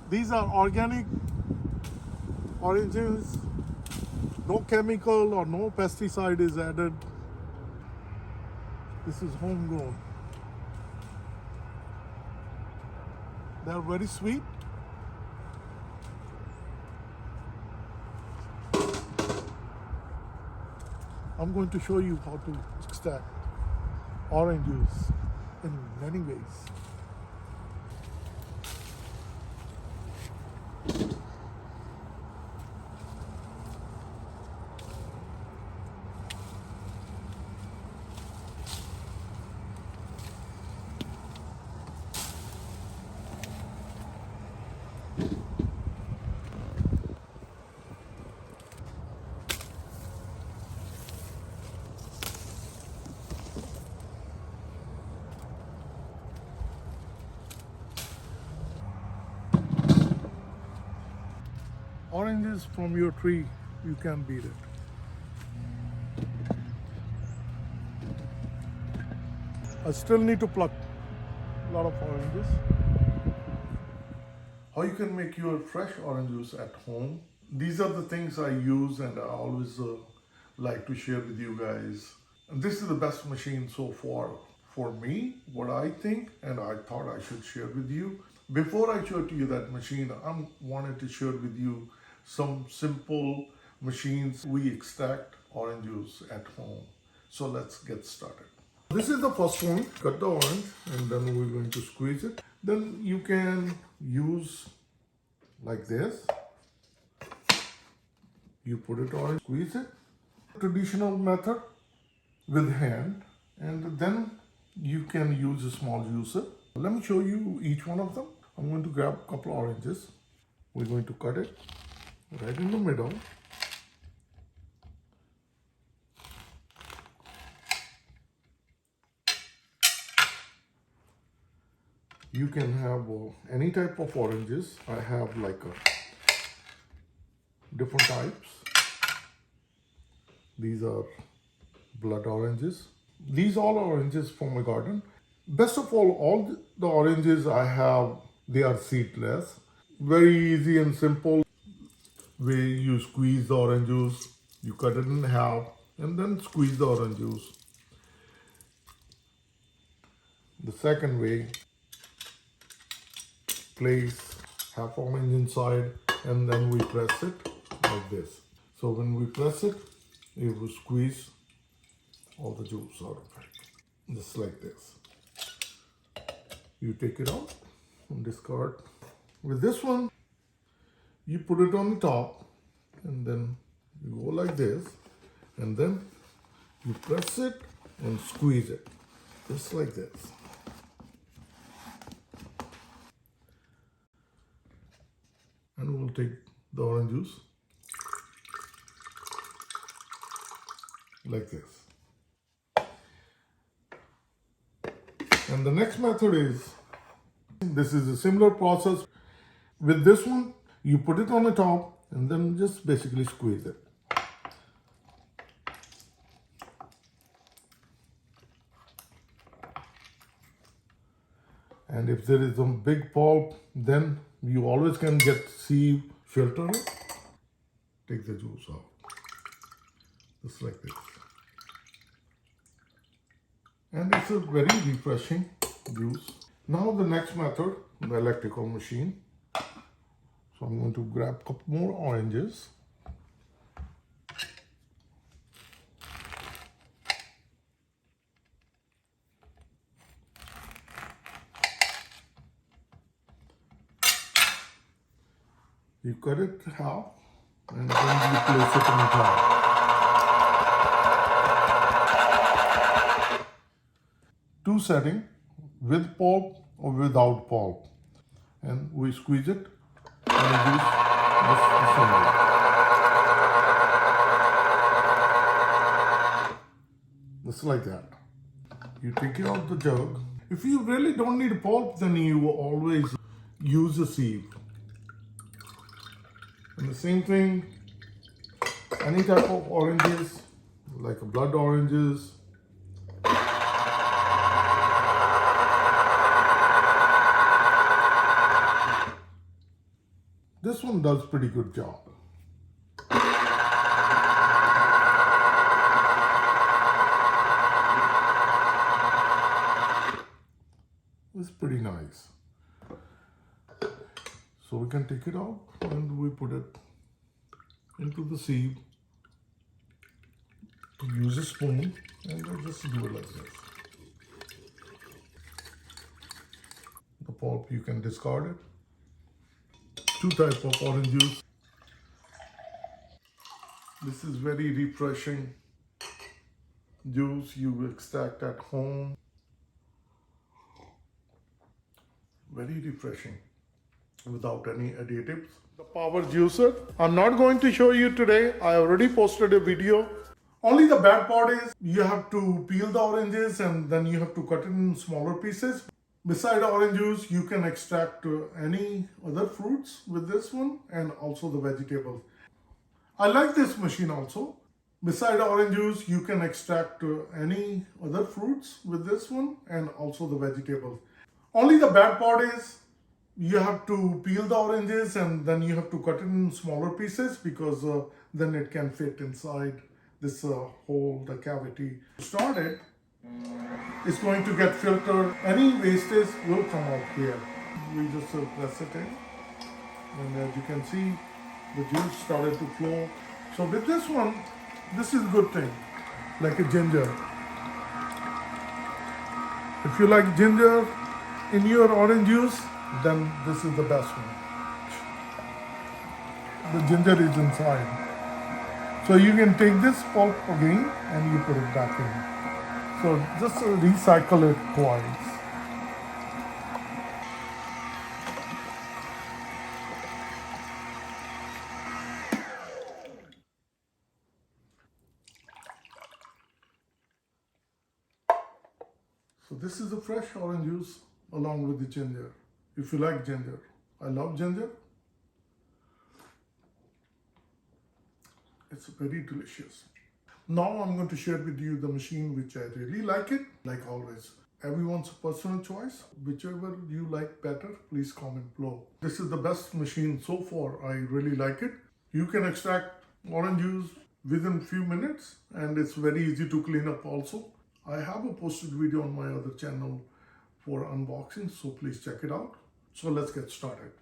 These are organic oranges. No chemical or no pesticide is added. This is homegrown. They are very sweet. I'm going to show you how to extract orange juice in many ways. Oranges from your tree, you can beat it. I still need to pluck a lot of oranges. How you can make your fresh orange juice at home. These are the things I use and I always like to share with you guys. And this is the best machine so far for me, what I think, and I thought I should share with you. Before I show to you that machine, I wanted to share with you some simple machines we extract orange juice at home. So let's get started. This is the first one. Cut the orange and then we're going to squeeze it. Then you can use like this. You put it on, squeeze it. Traditional method with hand, and then you can use a small juicer. Let me show you each one of them. I'm going to grab a couple of oranges. We're going to cut it right in the middle. You can have any type of oranges. I have like different types. These are blood oranges. These all are oranges from my garden. Best of all the oranges I have, they are seedless. Very easy and simple way you squeeze the orange juice. You cut it in half and then squeeze the orange juice. The second way, place half orange inside and then we press it like this. So when we press it, it will squeeze all the juice out of it. Just like this. You take it out and discard. With this one, you put it on the top and then you go like this and then you press it and squeeze it. Just like this. And we'll take the orange juice like this. And the next method is, this is a similar process. With this one, you put it on the top and then just basically squeeze it. And if there is some big pulp, then you always can get sieve, filter it, take the juice out. Just like this. And it's a very refreshing juice. Now the next method, the electrical machine. So I'm going to grab a couple more oranges. You cut it half and then you place it on top. Two setting, with pulp or without pulp. And we squeeze it and use this assembly. Just like that. You take it out the jug. If you really don't need pulp, then you always use a sieve. And the same thing, any type of oranges, like blood oranges, This one does pretty good job. It's pretty nice. So we can take it out and we put it into the sieve. Use a spoon and we'll just do it like this. The pulp you can discard it. Two types of orange juice. This is very refreshing juice you extract at home. Very refreshing without any additives. The power juicer. I'm not going to show you today. I already posted a video. Only the bad part is you have to peel the oranges and then you have to cut it in smaller pieces. Beside orange juice, you can extract any other fruits with this one and also the vegetables. I like this machine also. Beside orange juice, you can extract any other fruits with this one and also the vegetables. Only the bad part is you have to peel the oranges and then you have to cut it in smaller pieces because then it can fit inside this hole, the cavity. Started, it's going to get filtered. Any wastage will come out here. We just press it in, and as you can see, the juice started to flow. So with this one, this is a good thing, like a ginger. If you like ginger in your orange juice, then this is the best one. The ginger is inside. So you can take this pulp again and you put it back in. So just recycle it twice. So this is the fresh orange juice along with the ginger. If you like ginger, I love ginger. It's very delicious. Now I'm going to share with you the machine which I really like it. Like always, everyone's personal choice. Whichever you like better, please comment below. This is the best machine so far. I really like it. You can extract orange juice within few minutes and it's very easy to clean up also. I have a posted video on my other channel for unboxing, so please check it out. So let's get started.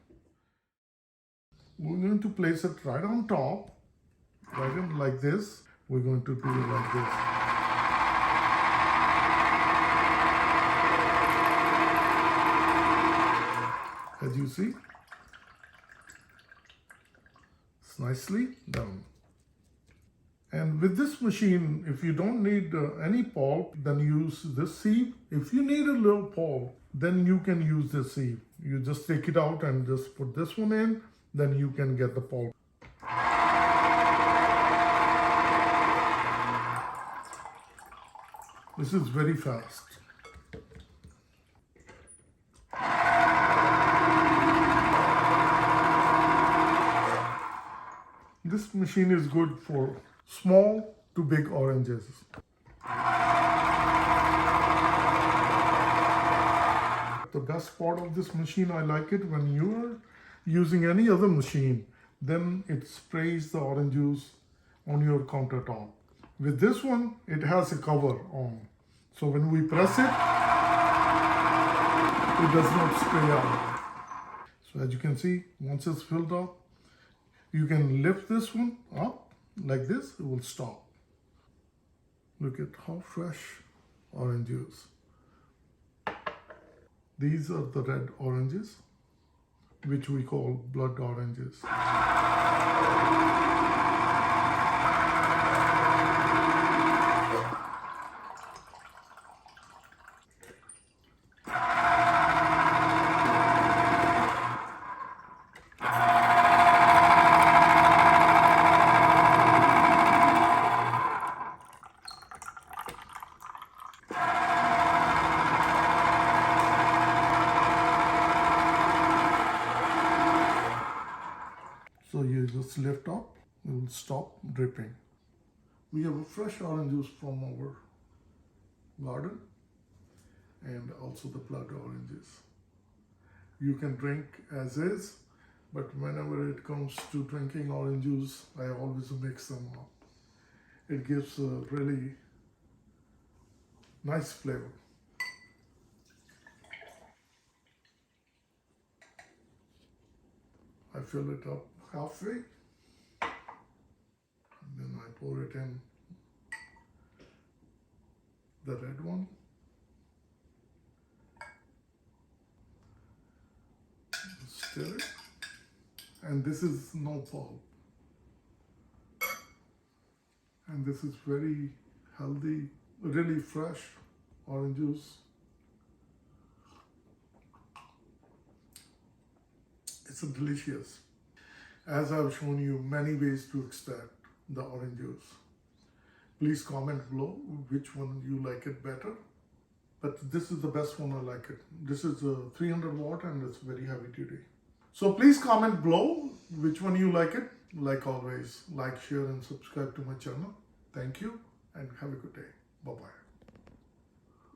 We're going to place it right on top. Right in like this. We're going to do it like this. As you see, it's nicely done. And with this machine, if you don't need any pulp, then use this sieve. If you need a little pulp, then you can use this sieve. You just take it out and just put this one in, then you can get the pulp. This is very fast. This machine is good for small to big oranges. The best part of this machine, I like it when you're using any other machine, then it sprays the orange juice on your countertop. With this one, it has a cover on. So when we press it, it does not spray out. So as you can see, once it's filled up, you can lift this one up like this, it will stop. Look at how fresh orange juice. These are the red oranges, which we call blood oranges. So you just lift up, it will stop dripping. We have a fresh orange juice from our garden and also the blood oranges. You can drink as is, But whenever it comes to drinking orange juice, I always mix them up. It gives a really nice flavor. I fill it up halfway, and then I pour it in the red one. Stir it. And this is no pulp. And this is very healthy, really fresh orange juice. It's delicious. As I've shown you many ways to extract the orange juice. Please comment below which one you like it better. But this is the best one I like it. This is a 300 watt and it's very heavy duty. So please comment below which one you like it. Like always, like, share and subscribe to my channel. Thank you and have a good day. Bye-bye.